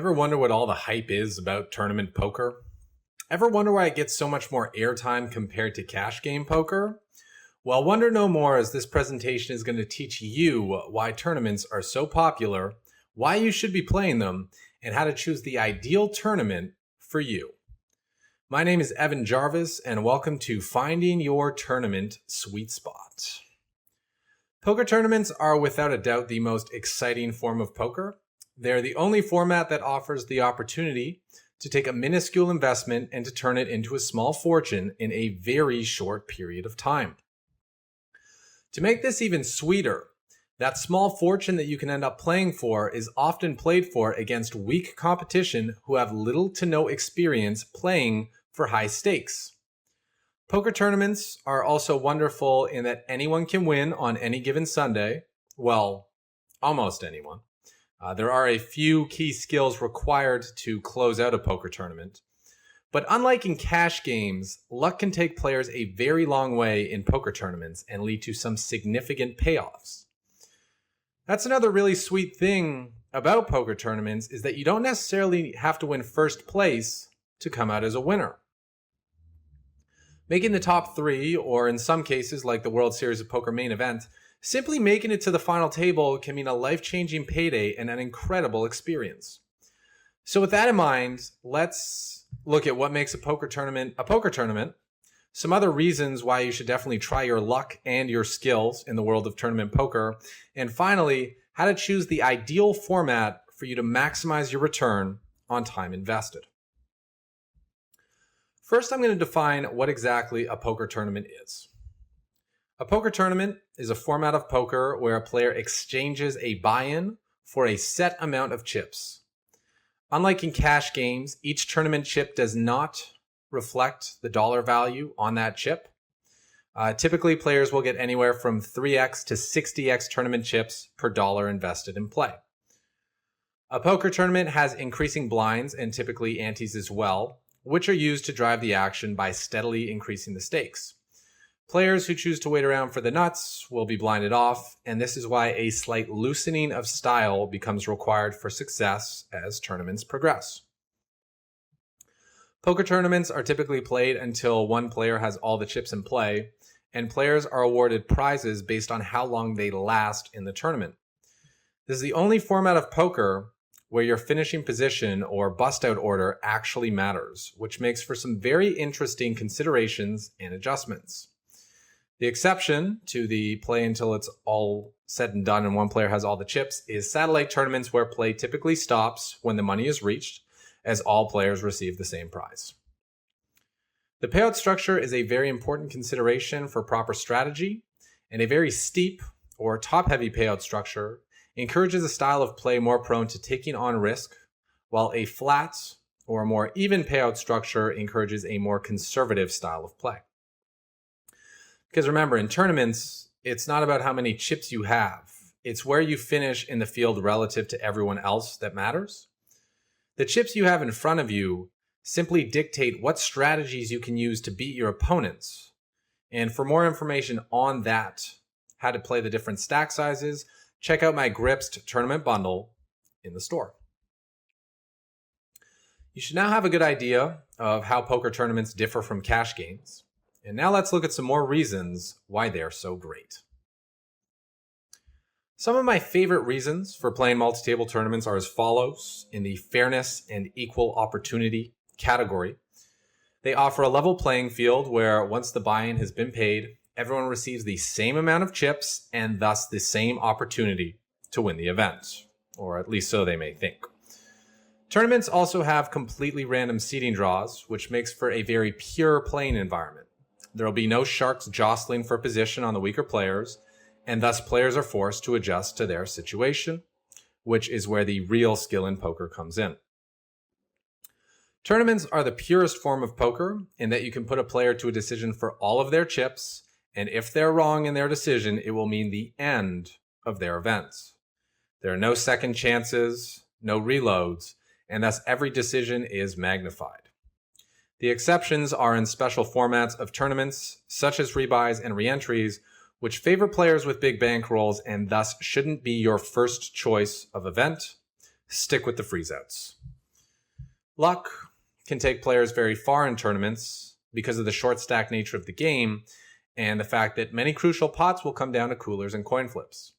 Ever wonder what all the hype is about tournament poker? Ever wonder why it gets so much more airtime compared to cash game poker? Well, wonder no more, as this presentation is going to teach you why tournaments are so popular, why you should be playing them, and how to choose the ideal tournament for you. My name is Evan Jarvis, and welcome to Finding Your Tournament Sweet Spot. Poker tournaments are without a doubt the most exciting form of poker. They're the only format that offers the opportunity to take a minuscule investment and to turn it into a small fortune in a very short period of time. To make this even sweeter, that small fortune that you can end up playing for is often played for against weak competition who have little to no experience playing for high stakes. Poker tournaments are also wonderful in that anyone can win on any given Sunday. Well, almost anyone. There are a few key skills required to close out a poker tournament. But unlike in cash games, luck can take players a very long way in poker tournaments and lead to some significant payoffs. That's another really sweet thing about poker tournaments, is that you don't necessarily have to win first place to come out as a winner. Making the top three, or in some cases like the World Series of Poker main event, simply making it to the final table can mean a life-changing payday and an incredible experience. So with that in mind, let's look at what makes a poker tournament, some other reasons why you should definitely try your luck and your skills in the world of tournament poker, and finally, how to choose the ideal format for you to maximize your return on time invested. First, I'm going to define what exactly a poker tournament is. A poker tournament is a format of poker where a player exchanges a buy-in for a set amount of chips. Unlike in cash games, each tournament chip does not reflect the dollar value on that chip. Typically, players will get anywhere from 3x to 60x tournament chips per dollar invested in play. A poker tournament has increasing blinds and typically antes as well, which are used to drive the action by steadily increasing the stakes. Players who choose to wait around for the nuts will be blinded off, and this is why a slight loosening of style becomes required for success as tournaments progress. Poker tournaments are typically played until one player has all the chips in play, and players are awarded prizes based on how long they last in the tournament. This is the only format of poker where your finishing position or bust-out order actually matters, which makes for some very interesting considerations and adjustments. The exception to the play until it's all said and done and one player has all the chips is satellite tournaments, where play typically stops when the money is reached, as all players receive the same prize. The payout structure is a very important consideration for proper strategy, and a very steep or top-heavy payout structure encourages a style of play more prone to taking on risk, while a flat or more even payout structure encourages a more conservative style of play. Because remember, in tournaments, it's not about how many chips you have. It's where you finish in the field relative to everyone else that matters. The chips you have in front of you simply dictate what strategies you can use to beat your opponents. And for more information on that, how to play the different stack sizes, check out my Gripsed tournament bundle in the store. You should now have a good idea of how poker tournaments differ from cash games. And now let's look at some more reasons why they're so great. Some of my favorite reasons for playing multi-table tournaments are as follows in the fairness and equal opportunity category. They offer a level playing field where once the buy-in has been paid, everyone receives the same amount of chips and thus the same opportunity to win the event, or at least so they may think. Tournaments also have completely random seeding draws, which makes for a very pure playing environment. There will be no sharks jostling for position on the weaker players, and thus players are forced to adjust to their situation, which is where the real skill in poker comes in. Tournaments are the purest form of poker in that you can put a player to a decision for all of their chips, and if they're wrong in their decision, it will mean the end of their events. There are no second chances, no reloads, and thus every decision is magnified. The exceptions are in special formats of tournaments, such as rebuys and reentries, which favor players with big bankrolls and thus shouldn't be your first choice of event. Stick with the freeze-outs. Luck can take players very far in tournaments because of the short stack nature of the game and the fact that many crucial pots will come down to coolers and coin flips.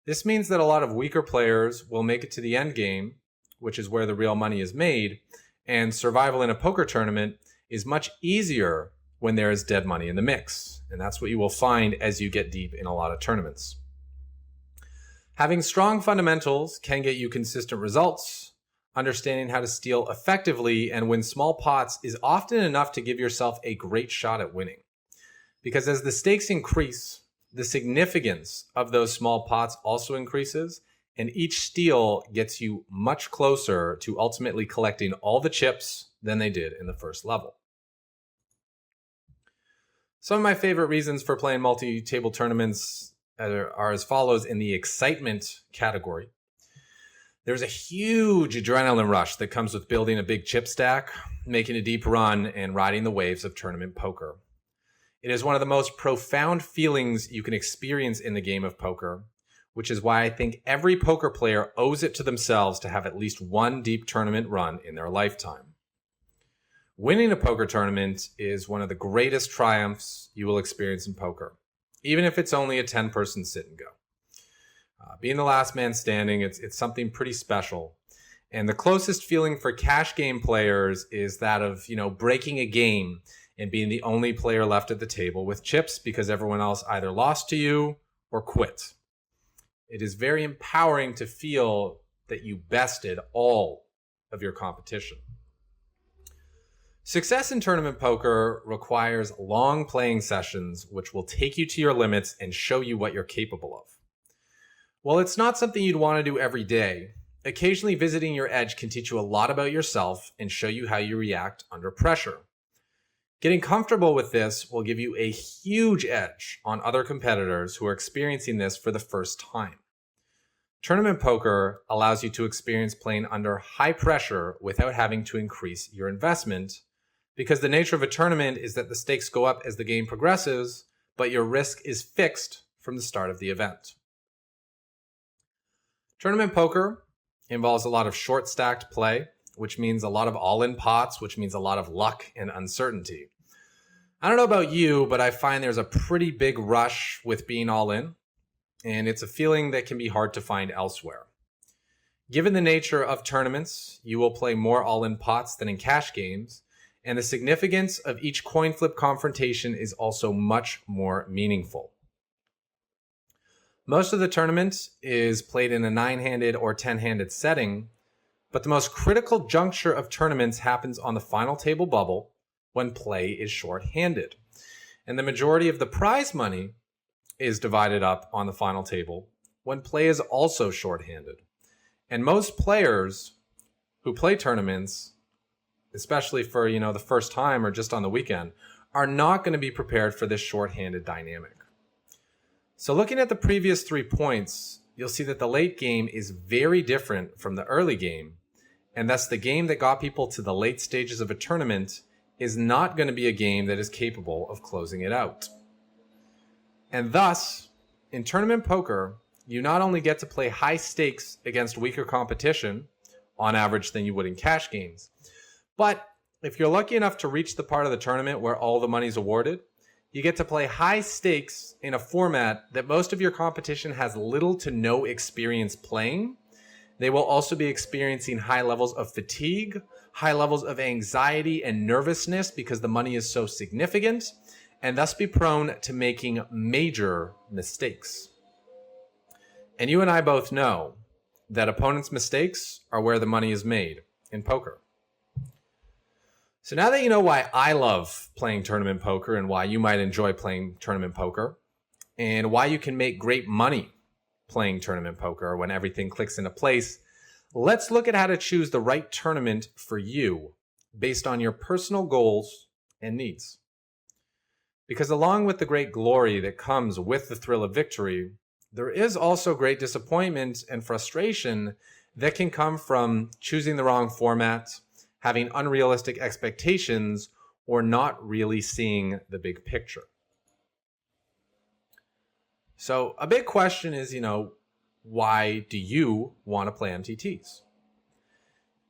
This means that a lot of weaker players will make it to the end game, which is where the real money is made, and survival in a poker tournament is much easier when there is dead money in the mix. And that's what you will find as you get deep in a lot of tournaments. Having strong fundamentals can get you consistent results. Understanding how to steal effectively and win small pots is often enough to give yourself a great shot at winning. Because as the stakes increase, the significance of those small pots also increases, and each steal gets you much closer to ultimately collecting all the chips than they did in the first level. Some of my favorite reasons for playing multi-table tournaments are as follows in the excitement category. There's a huge adrenaline rush that comes with building a big chip stack, making a deep run, and riding the waves of tournament poker. It is one of the most profound feelings you can experience in the game of poker, which is why I think every poker player owes it to themselves to have at least one deep tournament run in their lifetime. Winning a poker tournament is one of the greatest triumphs you will experience in poker, even if it's only a 10-person sit and go. Being the last man standing, it's something pretty special. And the closest feeling for cash game players is that of, breaking a game and being the only player left at the table with chips because everyone else either lost to you or quit. It is very empowering to feel that you bested all of your competition. Success in tournament poker requires long playing sessions, which will take you to your limits and show you what you're capable of. While it's not something you'd want to do every day, occasionally visiting your edge can teach you a lot about yourself and show you how you react under pressure. Getting comfortable with this will give you a huge edge on other competitors who are experiencing this for the first time. Tournament poker allows you to experience playing under high pressure without having to increase your investment, because the nature of a tournament is that the stakes go up as the game progresses, but your risk is fixed from the start of the event. Tournament poker involves a lot of short stacked play, which means a lot of all-in pots, which means a lot of luck and uncertainty. I don't know about you, but I find there's a pretty big rush with being all in, and it's a feeling that can be hard to find elsewhere. Given the nature of tournaments, you will play more all-in pots than in cash games, and the significance of each coin flip confrontation is also much more meaningful. Most of the tournament is played in a 9-handed or 10-handed setting, but the most critical juncture of tournaments happens on the final table bubble when play is short-handed. And the majority of the prize money is divided up on the final table when play is also short-handed. And most players who play tournaments, especially for, the first time or just on the weekend, are not going to be prepared for this short-handed dynamic. So looking at the previous 3 points, you'll see that the late game is very different from the early game, and thus the game that got people to the late stages of a tournament is not going to be a game that is capable of closing it out. And thus, in tournament poker, you not only get to play high stakes against weaker competition, on average than you would in cash games, but if you're lucky enough to reach the part of the tournament where all the money's awarded, you get to play high stakes in a format that most of your competition has little to no experience playing. They will also be experiencing high levels of fatigue, high levels of anxiety and nervousness because the money is so significant, and thus be prone to making major mistakes. And you and I both know that opponents' mistakes are where the money is made in poker. So now that you know why I love playing tournament poker and why you might enjoy playing tournament poker, and why you can make great money playing tournament poker when everything clicks into place, let's look at how to choose the right tournament for you based on your personal goals and needs. Because along with the great glory that comes with the thrill of victory, there is also great disappointment and frustration that can come from choosing the wrong format, having unrealistic expectations, or not really seeing the big picture. So a big question is, why do you want to play MTTs?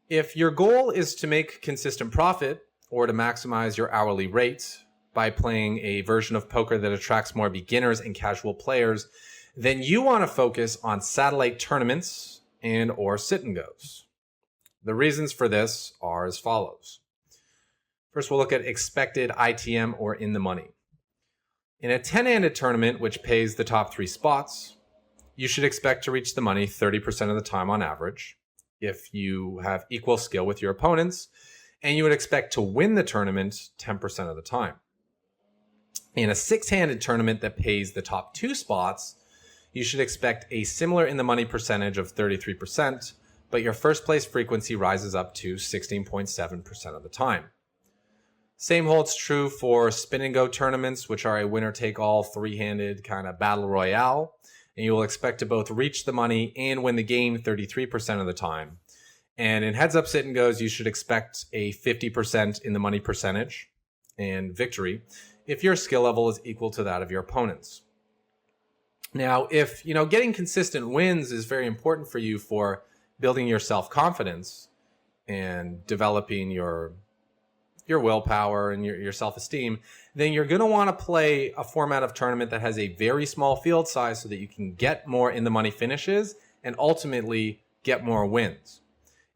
If your goal is to make consistent profit or to maximize your hourly rate by playing a version of poker that attracts more beginners and casual players, then you want to focus on satellite tournaments and or sit and goes. The reasons for this are as follows. First, we'll look at expected ITM or in the money. In a 10-handed tournament, which pays the top 3 spots, you should expect to reach the money 30% of the time on average if you have equal skill with your opponents, and you would expect to win the tournament 10% of the time. In a 6-handed tournament that pays the top 2 spots, you should expect a similar in the money percentage of 33%, but your first place frequency rises up to 16.7% of the time. Same holds true for spin and go tournaments, which are a winner take all 3-handed kind of battle royale, and you will expect to both reach the money and win the game 33% of the time. And in heads up sit and goes, you should expect a 50% in the money percentage and victory if your skill level is equal to that of your opponents. Now, if getting consistent wins is very important for you for building your self-confidence and developing your willpower and your self-esteem, then you're going to want to play a format of tournament that has a very small field size so that you can get more in the money finishes and ultimately get more wins.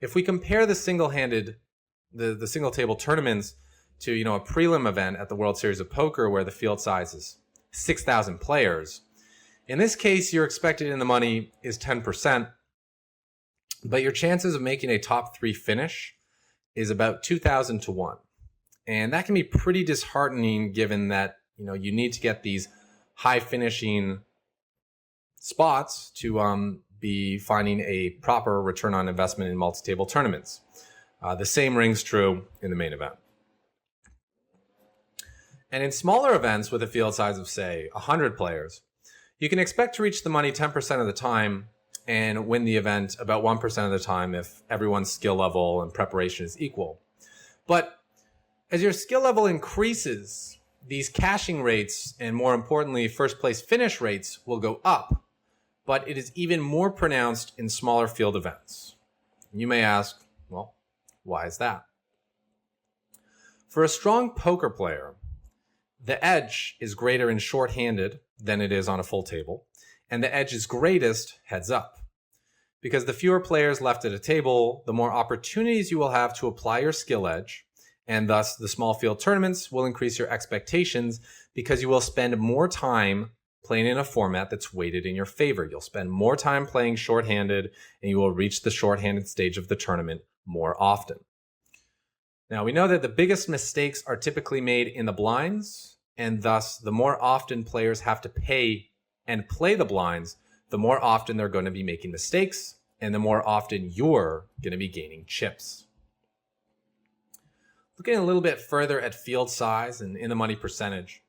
If we compare the single table tournaments to a prelim event at the World Series of Poker where the field size is 6,000 players, in this case your expected in the money is 10%, but your chances of making a top 3 finish is about 2,000 to 1. And that can be pretty disheartening given that you need to get these high finishing spots to be finding a proper return on investment in multi-table tournaments. The same rings true in the main event. And in smaller events with a field size of, say, 100 players, you can expect to reach the money 10% of the time and win the event about 1% of the time if everyone's skill level and preparation is equal. But as your skill level increases, these cashing rates and, more importantly, first place finish rates will go up, but it is even more pronounced in smaller field events. You may ask, well, why is that? For a strong poker player, the edge is greater in short-handed than it is on a full table, and the edge is greatest heads up. Because the fewer players left at a table, the more opportunities you will have to apply your skill edge, and thus the small field tournaments will increase your expectations because you will spend more time playing in a format that's weighted in your favor. You'll spend more time playing shorthanded, and you will reach the shorthanded stage of the tournament more often. Now, we know that the biggest mistakes are typically made in the blinds, and thus the more often players have to pay and play the blinds, the more often they're going to be making mistakes, and the more often you're going to be gaining chips. Looking a little bit further at field size and in the money percentage.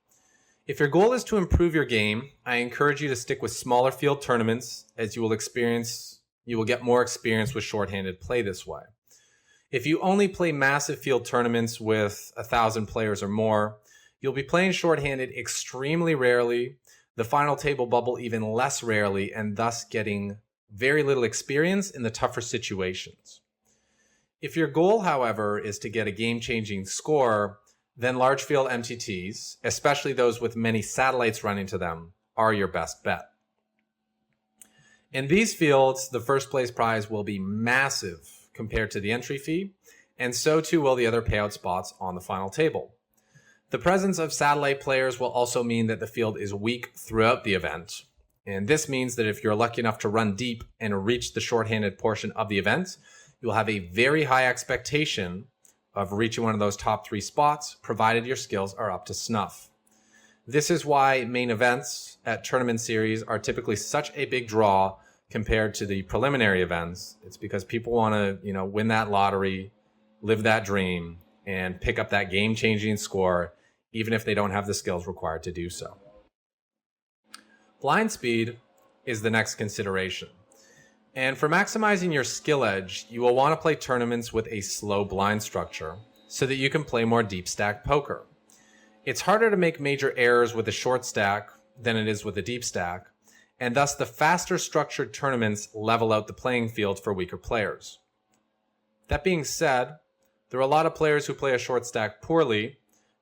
If your goal is to improve your game, I encourage you to stick with smaller field tournaments as you will get more experience with shorthanded play this way. If you only play massive field tournaments with 1,000 players or more, you'll be playing shorthanded extremely rarely, the final table bubble even less rarely, and thus getting very little experience in the tougher situations. If your goal, however, is to get a game-changing score, then large field MTTs, especially those with many satellites running to them, are your best bet. In these fields, the first place prize will be massive compared to the entry fee, and so too will the other payout spots on the final table. The presence of satellite players will also mean that the field is weak throughout the event, and this means that if you're lucky enough to run deep and reach the shorthanded portion of the event, you'll have a very high expectation of reaching one of those top 3 spots, provided your skills are up to snuff. This is why main events at tournament series are typically such a big draw compared to the preliminary events. It's because people want to, win that lottery, live that dream, and pick up that game-changing score, even if they don't have the skills required to do so. Blind speed is the next consideration. And for maximizing your skill edge, you will want to play tournaments with a slow blind structure so that you can play more deep stack poker. It's harder to make major errors with a short stack than it is with a deep stack, and thus the faster structured tournaments level out the playing field for weaker players. That being said, there are a lot of players who play a short stack poorly,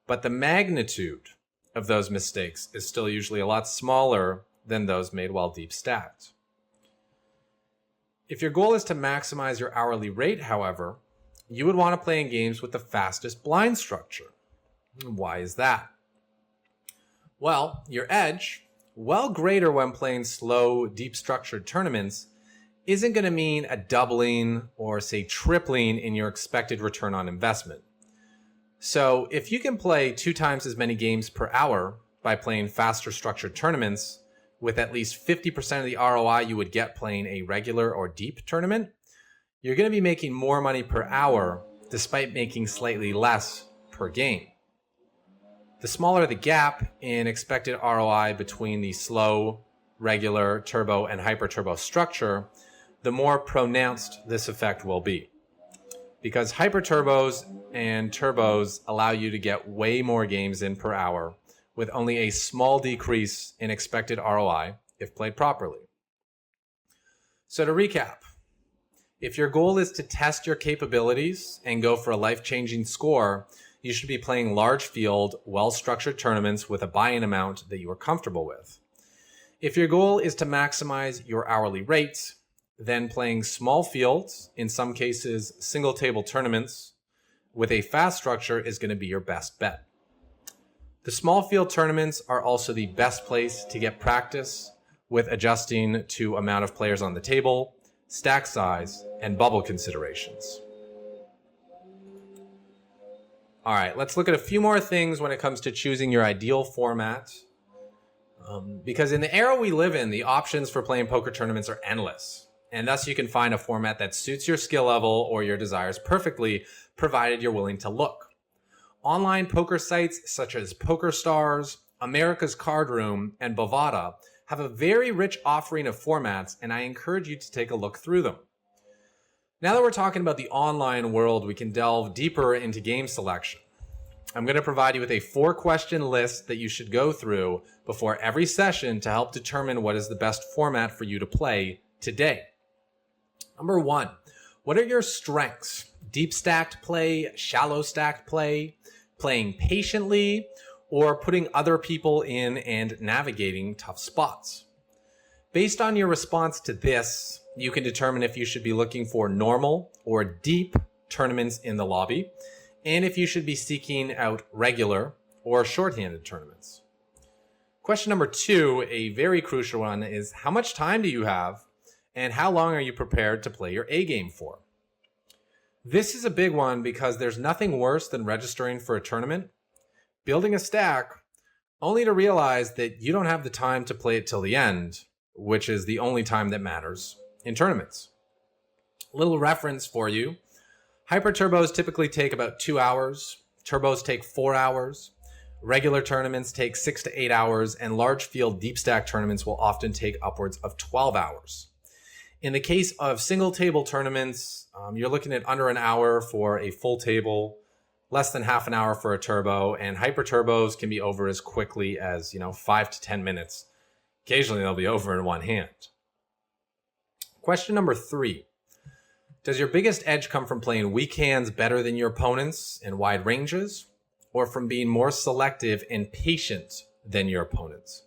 but the magnitude of those mistakes is still usually a lot smaller than those made while deep stacked. If your goal is to maximize your hourly rate, however, you would want to play in games with the fastest blind structure. Why is that? Well, your edge, while greater when playing slow, deep structured tournaments, isn't going to mean a doubling or, say, tripling in your expected return on investment. So if you can play 2 times as many games per hour by playing faster structured tournaments with at least 50% of the ROI you would get playing a regular or deep tournament, you're going to be making more money per hour despite making slightly less per game. The smaller the gap in expected ROI between the slow, regular, turbo, and hyper turbo structure, the more pronounced this effect will be. Because hyper turbos and turbos allow you to get way more games in per hour with only a small decrease in expected ROI if played properly. So to recap, if your goal is to test your capabilities and go for a life-changing score, you should be playing large field, well-structured tournaments with a buy-in amount that you are comfortable with. If your goal is to maximize your hourly rates, then playing small fields, in some cases single table tournaments, with a fast structure is going to be your best bet. The small field tournaments are also the best place to get practice with adjusting to amount of players on the table, stack size, and bubble considerations. All right, let's look at a few more things when it comes to choosing your ideal format. Because in the era we live in, the options for playing poker tournaments are endless. And thus you can find a format that suits your skill level or your desires perfectly, provided you're willing to look. Online poker sites such as PokerStars, America's Card Room, and Bovada have a very rich offering of formats, and I encourage you to take a look through them. Now that we're talking about the online world, we can delve deeper into game selection. I'm going to provide you with a 4-question list that you should go through before every session to help determine what is the best format for you to play today. Number 1, what are your strengths? Deep stacked play, shallow stacked play, playing patiently, or putting other people in and navigating tough spots? Based on your response to this, you can determine if you should be looking for normal or deep tournaments in the lobby, and if you should be seeking out regular or shorthanded tournaments. Question number 2, a very crucial one, is how much time do you have and how long are you prepared to play your A game for? This is a big one because there's nothing worse than registering for a tournament, building a stack, only to realize that you don't have the time to play it till the end, which is the only time that matters in tournaments. A little reference for you. Hyper turbos typically take about 2 hours. Turbos take 4 hours. Regular tournaments take 6 to 8 hours, and large field deep stack tournaments will often take upwards of 12 hours. In the case of single table tournaments, you're looking at under an hour for a full table, less than half an hour for a turbo, and hyper turbos can be over as quickly as 5 to 10 minutes. Occasionally they'll be over in one hand. Question number 3. Does your biggest edge come from playing weak hands better than your opponents in wide ranges, or from being more selective and patient than your opponents?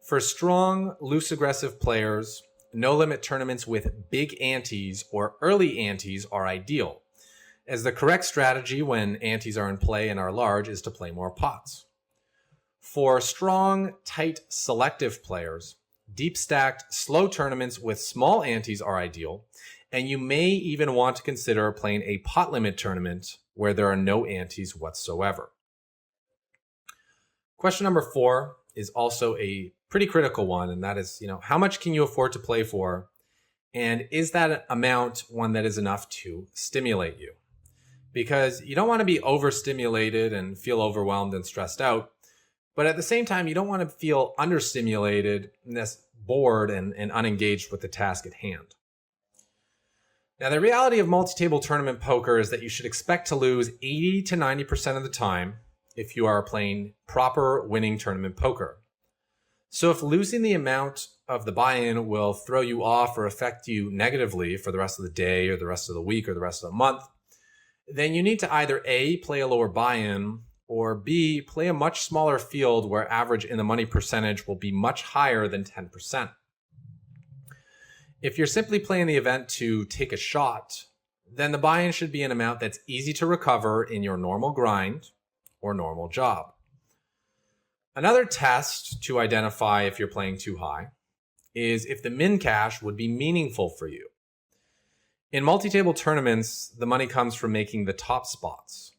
For strong, loose aggressive players, no-limit tournaments with big antes or early antes are ideal, as the correct strategy when antes are in play and are large is to play more pots. For strong, tight, selective players, deep-stacked, slow tournaments with small antes are ideal, and you may even want to consider playing a pot limit tournament where there are no antes whatsoever. Question number 4 is also a pretty critical one, and that is, how much can you afford to play for? And is that amount one that is enough to stimulate you? Because you don't want to be overstimulated and feel overwhelmed and stressed out, but at the same time, you don't want to feel understimulated, bored, and unengaged with the task at hand. Now, the reality of multi-table tournament poker is that you should expect to lose 80 to 90% of the time if you are playing proper winning tournament poker. So if losing the amount of the buy-in will throw you off or affect you negatively for the rest of the day or the rest of the week or the rest of the month, then you need to either A, play a lower buy-in, or B, play a much smaller field where average in the money percentage will be much higher than 10%. If you're simply playing the event to take a shot, then the buy-in should be an amount that's easy to recover in your normal grind or normal job. Another test to identify if you're playing too high is if the min cash would be meaningful for you. In multi-table tournaments, the money comes from making the top spots.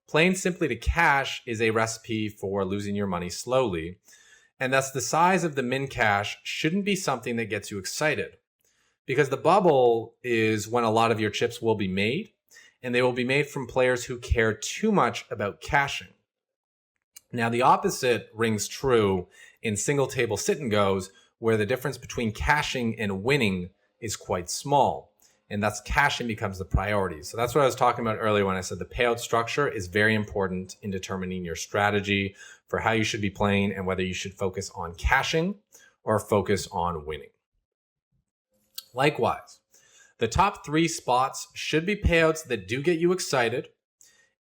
Playing simply to cash is a recipe for losing your money slowly, and thus the size of the min cash shouldn't be something that gets you excited, because the bubble is when a lot of your chips will be made, and they will be made from players who care too much about cashing. Now, the opposite rings true in single table sit and goes, where the difference between cashing and winning is quite small, and thus cashing becomes the priority. So that's what I was talking about earlier when I said the payout structure is very important in determining your strategy for how you should be playing and whether you should focus on cashing or focus on winning. Likewise, the top 3 spots should be payouts that do get you excited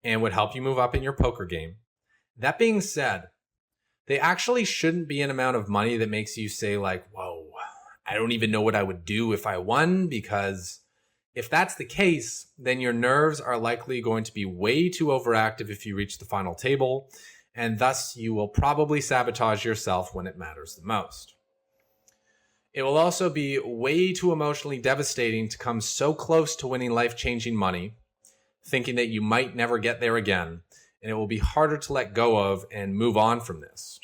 and would help you move up in your poker game. That being said, they actually shouldn't be an amount of money that makes you say like, whoa, I don't even know what I would do if I won, because if that's the case, then your nerves are likely going to be way too overactive if you reach the final table, and thus you will probably sabotage yourself when it matters the most. It will also be way too emotionally devastating to come so close to winning life-changing money, thinking that you might never get there again, and it will be harder to let go of and move on from this.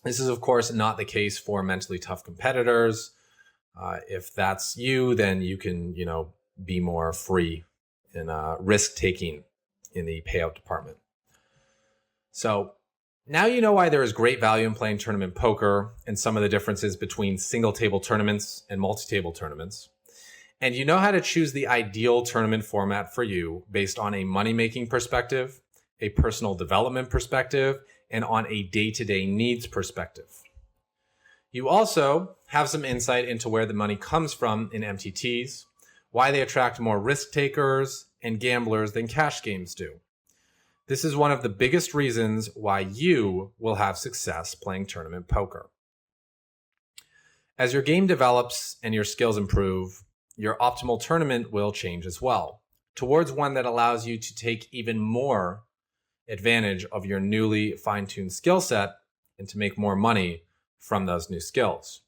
This is, of course, not the case for mentally tough competitors. If that's you, then you can, be more free in risk-taking in the payout department. So now you know why there is great value in playing tournament poker and some of the differences between single-table tournaments and multi-table tournaments. And you know how to choose the ideal tournament format for you based on a money-making perspective, a personal development perspective, and on a day-to-day needs perspective. You also have some insight into where the money comes from in MTTs, why they attract more risk takers and gamblers than cash games do. This is one of the biggest reasons why you will have success playing tournament poker. As your game develops and your skills improve, your optimal tournament will change as well, towards one that allows you to take even more advantage of your newly fine-tuned skill set and to make more money from those new skills.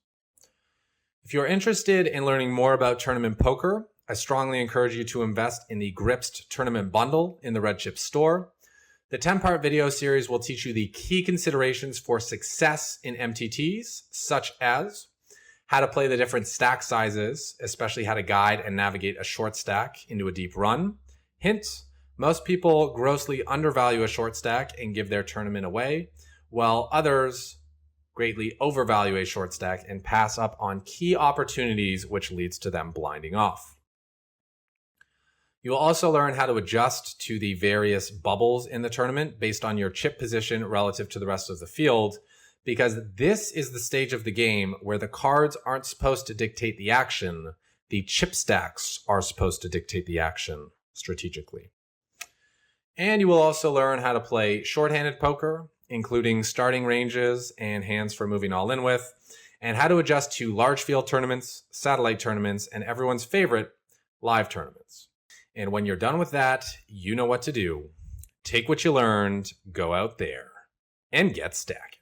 If you're interested in learning more about tournament poker, I strongly encourage you to invest in the Gripsed Tournament Bundle in the Red Chip store. The 10-part video series will teach you the key considerations for success in MTTs, such as how to play the different stack sizes, especially how to guide and navigate a short stack into a deep run. Hint, most people grossly undervalue a short stack and give their tournament away, while others greatly overvalue a short stack and pass up on key opportunities, which leads to them blinding off. You will also learn how to adjust to the various bubbles in the tournament based on your chip position relative to the rest of the field, because this is the stage of the game where the cards aren't supposed to dictate the action. The chip stacks are supposed to dictate the action strategically. And you will also learn how to play shorthanded poker, including starting ranges and hands for moving all in with, and how to adjust to large field tournaments, satellite tournaments, and everyone's favorite, live tournaments. And when you're done with that, you know what to do. Take what you learned, go out there, and get stacking.